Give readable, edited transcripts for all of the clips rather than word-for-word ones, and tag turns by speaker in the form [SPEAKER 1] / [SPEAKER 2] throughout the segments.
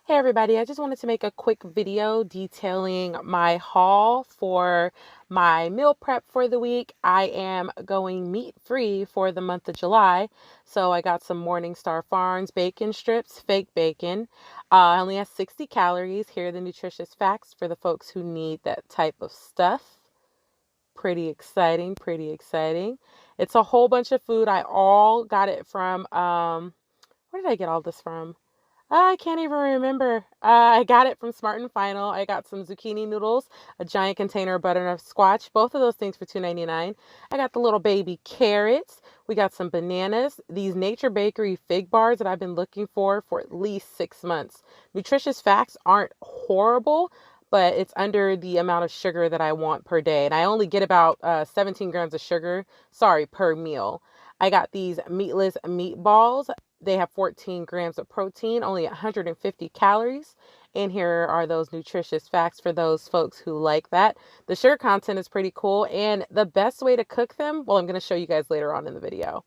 [SPEAKER 1] Hey everybody, I just wanted to make a quick video detailing my haul for my meal prep for the week. I am going meat free for the month of July. So I got some Morningstar Farms bacon strips, fake bacon. I only has 60 calories. Here are the nutritious facts for the folks who need that type of stuff. Pretty exciting, pretty exciting. It's a whole bunch of food. I all got it from, where did I get all this from? I can't even remember. I got it from Smart and Final. I got some zucchini noodles, a giant container of butternut squash, both of those things for $2.99. I got the little baby carrots. We got some bananas, these Nature Bakery fig bars that I've been looking for at least 6 months. Nutritious facts aren't horrible, but it's under the amount of sugar that I want per day. And I only get about 17 grams of sugar, per meal. I got these meatless meatballs. They have 14 grams of protein, only 150 calories. And here are those nutritious facts for those folks who like that. The sugar content is pretty cool. And the best way to cook them, well, I'm going to show you guys later on in the video.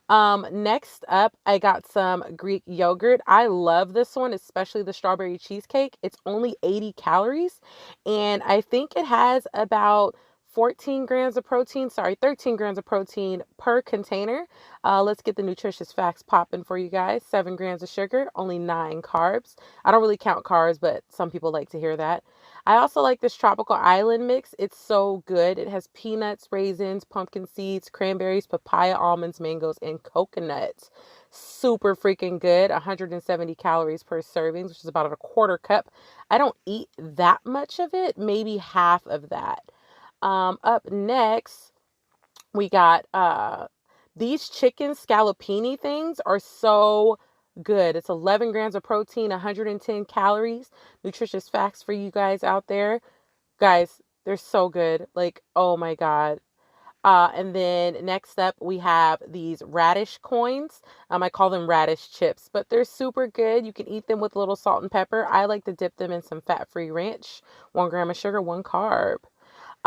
[SPEAKER 1] Next up, I got some Greek yogurt. I love this one, especially the strawberry cheesecake. It's only 80 calories, and I think it has about 14 grams of protein, 13 grams of protein per container. Let's get the nutritious facts popping for you guys. 7 grams of sugar, only 9 carbs. I don't really count carbs, but some people like to hear that. I also like this tropical island mix. It's so good. It has peanuts, raisins, pumpkin seeds, cranberries, papaya, almonds, mangoes, and coconuts. Super freaking good. 170 calories per serving, which is about a quarter cup. I don't eat that much of it, maybe half of that. Up next, we got these chicken scallopini things are so good. It's 11 grams of protein, 110 calories. Nutritious facts for you guys out there. Guys, they're so good. Like, oh my God. And then next up, we have these radish coins. I call them radish chips, but they're super good. You can eat them with a little salt and pepper. I like to dip them in some fat-free ranch. 1 gram of sugar, 1 carb.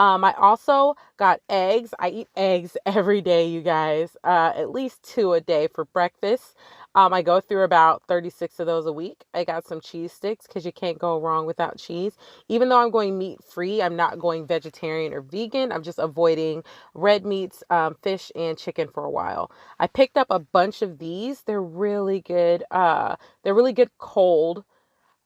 [SPEAKER 1] I also got eggs. I eat eggs every day, you guys, at least 2 a day for breakfast. I go through about 36 of those a week. I got some cheese sticks because you can't go wrong without cheese. Even though I'm going meat free, I'm not going vegetarian or vegan. I'm just avoiding red meats, fish, and chicken for a while. I picked up a bunch of these. They're really good. They're really good cold.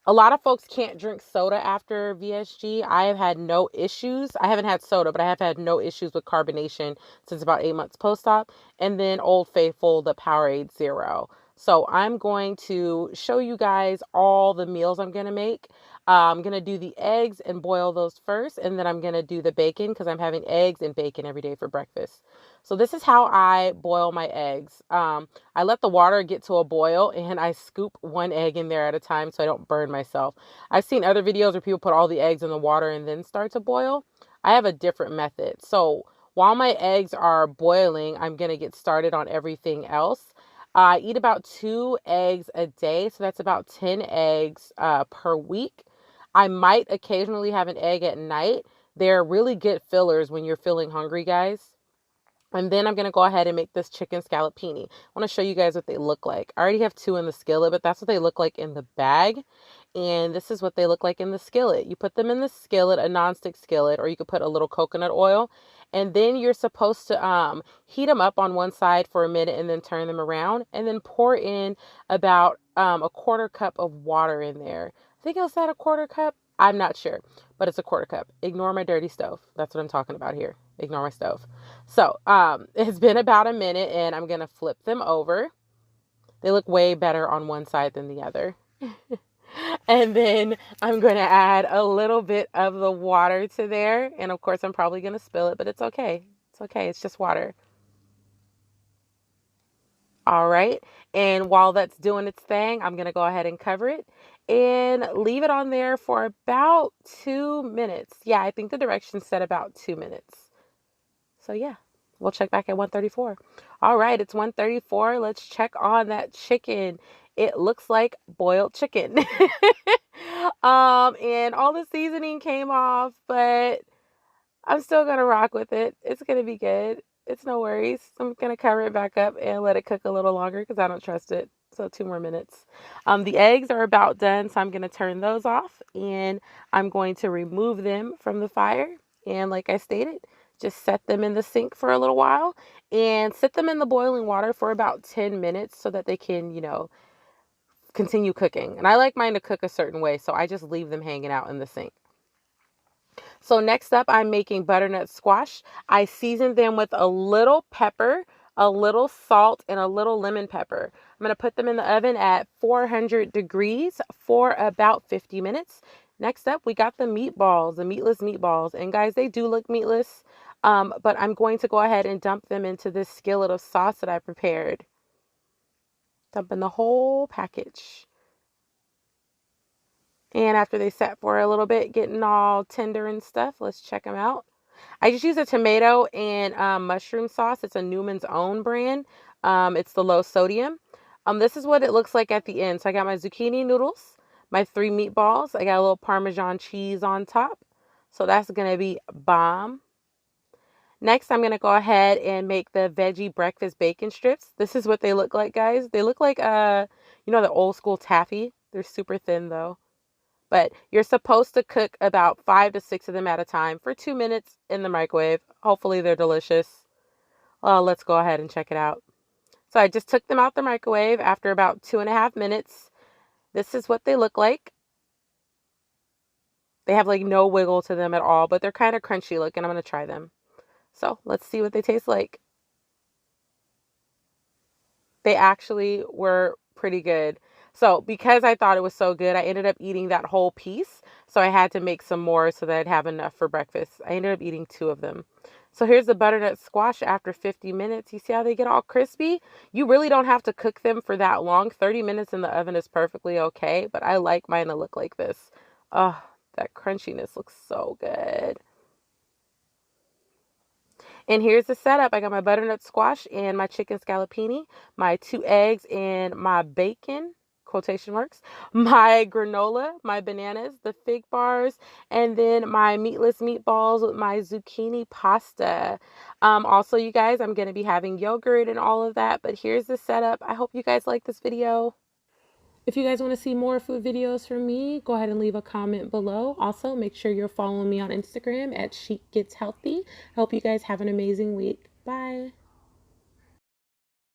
[SPEAKER 1] A lot of folks can't drink soda after VSG. I have had no issues. I haven't had soda, but I have had no issues with carbonation since about 8 months post-op. And then Old Faithful, the Powerade Zero. So I'm going to show you guys all the meals I'm going to make. I'm going to do the eggs and boil those first. And then I'm going to do the bacon because I'm having eggs and bacon every day for breakfast. So this is how I boil my eggs. I let the water get to a boil and I scoop 1 egg in there at a time so I don't burn myself. I've seen other videos where people put all the eggs in the water and then start to boil. I have a different method. So while my eggs are boiling, I'm going to get started on everything else. I eat about 2 eggs a day, so that's about 10 eggs per week. I might occasionally have an egg at night. They're really good fillers when you're feeling hungry, guys. And then I'm going to go ahead and make this chicken scallopini. I want to show you guys what they look like. I already have 2 in the skillet, but that's what they look like in the bag. And this is what they look like in the skillet. You put them in the skillet, a nonstick skillet, or you could put a little coconut oil. And then you're supposed to heat them up on one side for a minute and then turn them around. And then pour in about a quarter cup of water in there. I think it was that a quarter cup. I'm not sure, but it's a quarter cup. Ignore my dirty stove. That's what I'm talking about here. Ignore my stove. So, it's been about a minute and I'm going to flip them over. They look way better on one side than the other. And then I'm going to add a little bit of the water to there. And of course, I'm probably going to spill it, but it's okay. It's okay. It's just water. All right. And while that's doing its thing, I'm going to go ahead and cover it and leave it on there for about 2 minutes. Yeah, I think the directions said about 2 minutes. So yeah, we'll check back at 1:34. All right, it's 1:34. Let's check on that chicken. It looks like boiled chicken. And all the seasoning came off, but I'm still gonna rock with it. It's gonna be good. It's no worries. I'm gonna cover it back up and let it cook a little longer because I don't trust it. So 2 more minutes. The eggs are about done, so I'm going to turn those off and I'm going to remove them from the fire. And like I stated, just set them in the sink for a little while and sit them in the boiling water for about 10 minutes so that they can, continue cooking. And I like mine to cook a certain way, so I just leave them hanging out in the sink. So next up, I'm making butternut squash. I seasoned them with a little pepper, a little salt, and a little lemon pepper. I'm going to put them in the oven at 400 degrees for about 50 minutes. Next up, we got the meatballs, the meatless meatballs. And guys, they do look meatless, but I'm going to go ahead and dump them into this skillet of sauce that I prepared. Dumping the whole package. And after they set for a little bit, getting all tender and stuff, let's check them out. I just use a tomato and mushroom sauce. It's a Newman's Own brand. It's the low sodium. This is what it looks like at the end. So I got my zucchini noodles, my 3 meatballs. I got a little Parmesan cheese on top. So that's going to be bomb. Next, I'm going to go ahead and make the veggie breakfast bacon strips. This is what they look like, guys. They look like, the old school taffy. They're super thin, though. But you're supposed to cook about 5 to 6 of them at a time for 2 minutes in the microwave. Hopefully they're delicious. Let's go ahead and check it out. So I just took them out the microwave after about 2.5 minutes. This is what they look like. They have like no wiggle to them at all, but they're kind of crunchy looking. I'm going to try them. So let's see what they taste like. They actually were pretty good. So because I thought it was so good, I ended up eating that whole piece. So I had to make some more so that I'd have enough for breakfast. I ended up eating 2 of them. So here's the butternut squash after 50 minutes. You see how they get all crispy? You really don't have to cook them for that long. 30 minutes in the oven is perfectly okay, but I like mine to look like this. Oh, that crunchiness looks so good. And here's the setup. I got my butternut squash and my chicken scallopini, my 2 eggs and my bacon, quotation marks, my granola, my bananas, the fig bars, and then my meatless meatballs with my zucchini pasta. Also, you guys, I'm going to be having yogurt and all of that, but here's the setup. I hope you guys like this video. If you guys want to see more food videos from me, go ahead and leave a comment below. Also, make sure you're following me on Instagram at sheekgetshealthy. I hope you guys have an amazing week. Bye.